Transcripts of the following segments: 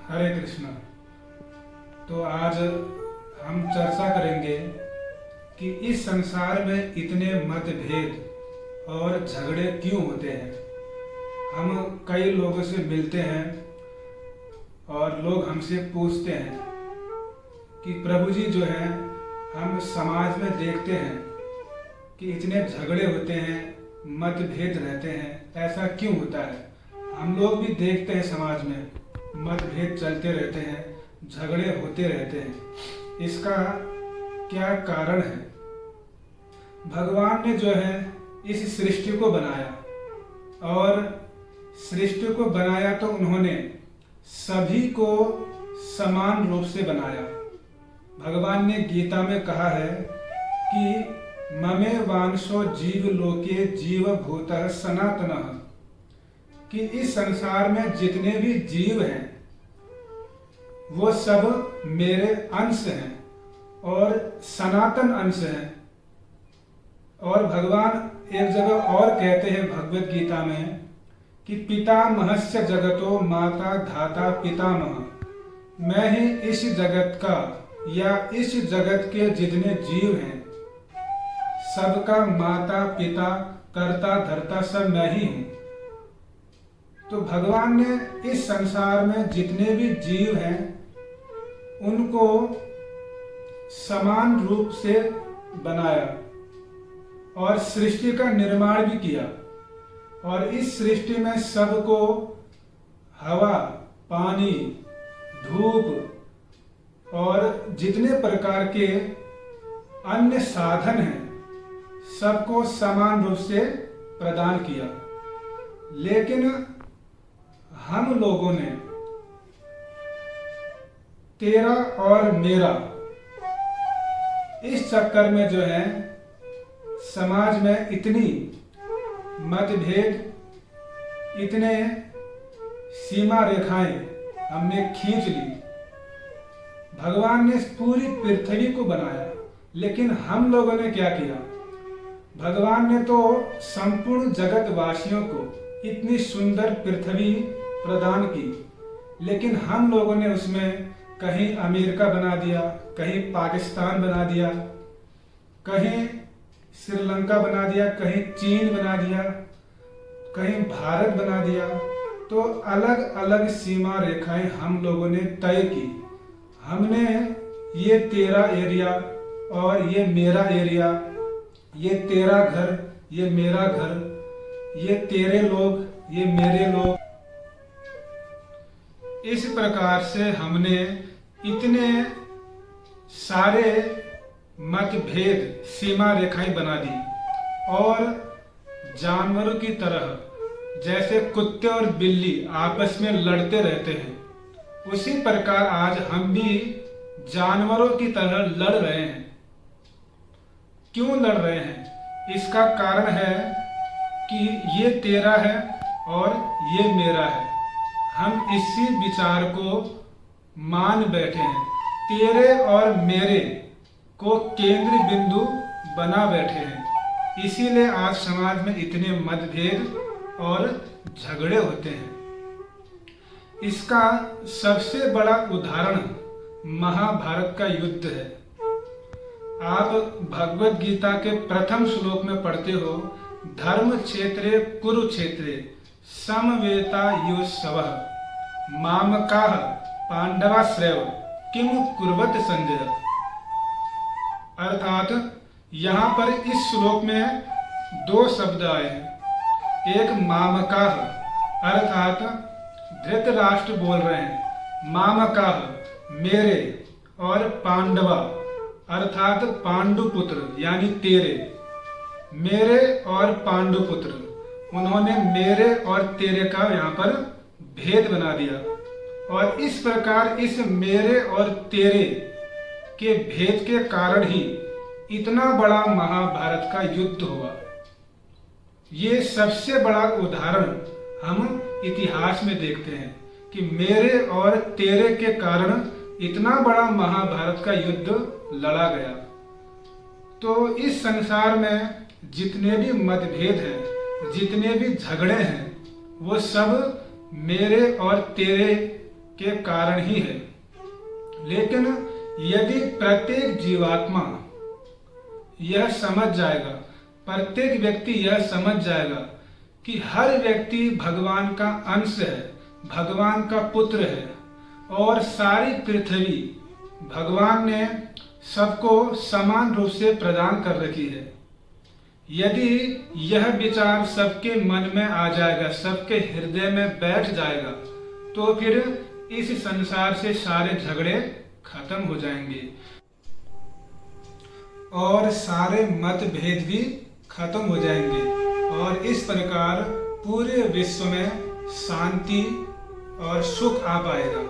हरे कृष्णा। तो आज हम चर्चा करेंगे कि इस संसार में इतने मतभेद और झगड़े क्यों होते हैं। हम कई लोगों से मिलते हैं और लोग हमसे पूछते हैं कि प्रभु जी जो है, हम समाज में देखते हैं कि इतने झगड़े होते हैं, मतभेद रहते हैं, ऐसा क्यों होता है। हम लोग भी देखते हैं समाज में मतभेद चलते रहते हैं, झगड़े होते रहते हैं। इसका क्या कारण है। भगवान ने जो है इस सृष्टि को बनाया और सृष्टि को बनाया तो उन्होंने सभी को समान रूप से बनाया। भगवान ने गीता में कहा है कि ममे वांशो जीव लोके जीव भूतः सनातनः, कि इस संसार में जितने भी जीव हैं वो सब मेरे अंश हैं और सनातन अंश हैं। और भगवान एक जगह और कहते हैं भगवत गीता में कि पितामहस्य जगतो माता धाता पितामह, मैं ही इस जगत का या इस जगत के जितने जीव हैं सबका माता पिता कर्ता धर्ता सब मैं ही हूं। तो भगवान ने इस संसार में जितने भी जीव हैं उनको समान रूप से बनाया और सृष्टि का निर्माण भी किया। और इस सृष्टि में सबको हवा, पानी, धूप और जितने प्रकार के अन्य साधन हैं सबको समान रूप से प्रदान किया। लेकिन हम लोगों ने तेरा और मेरा इस चक्कर में जो है समाज में इतनी मतभेद, इतने सीमा रेखाएं हमने खींच ली। भगवान ने पूरी पृथ्वी को बनाया, लेकिन हम लोगों ने क्या किया। भगवान ने तो संपूर्ण जगत वासियों को इतनी सुंदर पृथ्वी प्रदान की, लेकिन हम लोगों ने उसमें कहीं अमेरिका बना दिया, कहीं पाकिस्तान बना दिया, कहीं श्रीलंका बना दिया, कहीं चीन बना दिया, कहीं भारत बना दिया। तो अलग अलग सीमा रेखाएं हम लोगों ने तय की। हमने ये तेरा एरिया और ये मेरा एरिया, ये तेरा घर, ये मेरा घर, ये तेरे लोग, ये मेरे लोग, इस प्रकार से हमने इतने सारे मतभेद सीमा रेखाएं बना दी। और जानवरों की तरह जैसे कुत्ते और बिल्ली आपस में लड़ते रहते हैं, उसी प्रकार आज हम भी जानवरों की तरह लड़ रहे हैं। क्यों लड़ रहे हैं? इसका कारण है कि ये तेरा है और ये मेरा है। हम इसी विचार को मान बैठे हैं, तेरे और मेरे को केंद्र बिंदु बना बैठे हैं। इसीलिए आज समाज में इतने मतभेद और झगड़े होते हैं। इसका सबसे बड़ा उदाहरण महाभारत का युद्ध है। आप भगवत गीता के प्रथम श्लोक में पढ़ते हो, धर्म क्षेत्रे कुरुक्षेत्रे समवेतायुत्सवः मामकाः पांडवाश्रयः किम कुर्वत संजय। अर्थात यहाँ पर इस श्लोक में दो शब्द आए हैं। एक मामकाः अर्थात धृतराष्ट्र बोल रहे हैं, मामकाः मेरे, और पांडवा अर्थात पांडुपुत्र यानी तेरे। मेरे और पांडुपुत्र, उन्होंने मेरे और तेरे का यहाँ पर भेद बना दिया। और इस प्रकार इस मेरे और तेरे के भेद के कारण ही इतना बड़ा महाभारत का युद्ध हुआ। ये सबसे बड़ा उदाहरण हम इतिहास में देखते हैं कि मेरे और तेरे के कारण इतना बड़ा महाभारत का युद्ध लड़ा गया। तो इस संसार में जितने भी मतभेद हैं, जितने भी झगड़े हैं, वो सब मेरे और तेरे के कारण ही है। लेकिन यदि प्रत्येक जीवात्मा यह समझ जाएगा, प्रत्येक व्यक्ति यह समझ जाएगा कि हर व्यक्ति भगवान का अंश है, भगवान का पुत्र है और सारी पृथ्वी भगवान ने सबको समान रूप से प्रदान कर रखी है। यदि यह विचार सबके मन में आ जाएगा, सबके हृदय में बैठ जाएगा, तो फिर इस संसार से सारे झगड़े खत्म हो जाएंगे और सारे मतभेद भी खत्म हो जाएंगे और इस प्रकार पूरे विश्व में शांति और सुख आ पाएगा।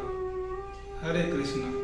हरे कृष्ण।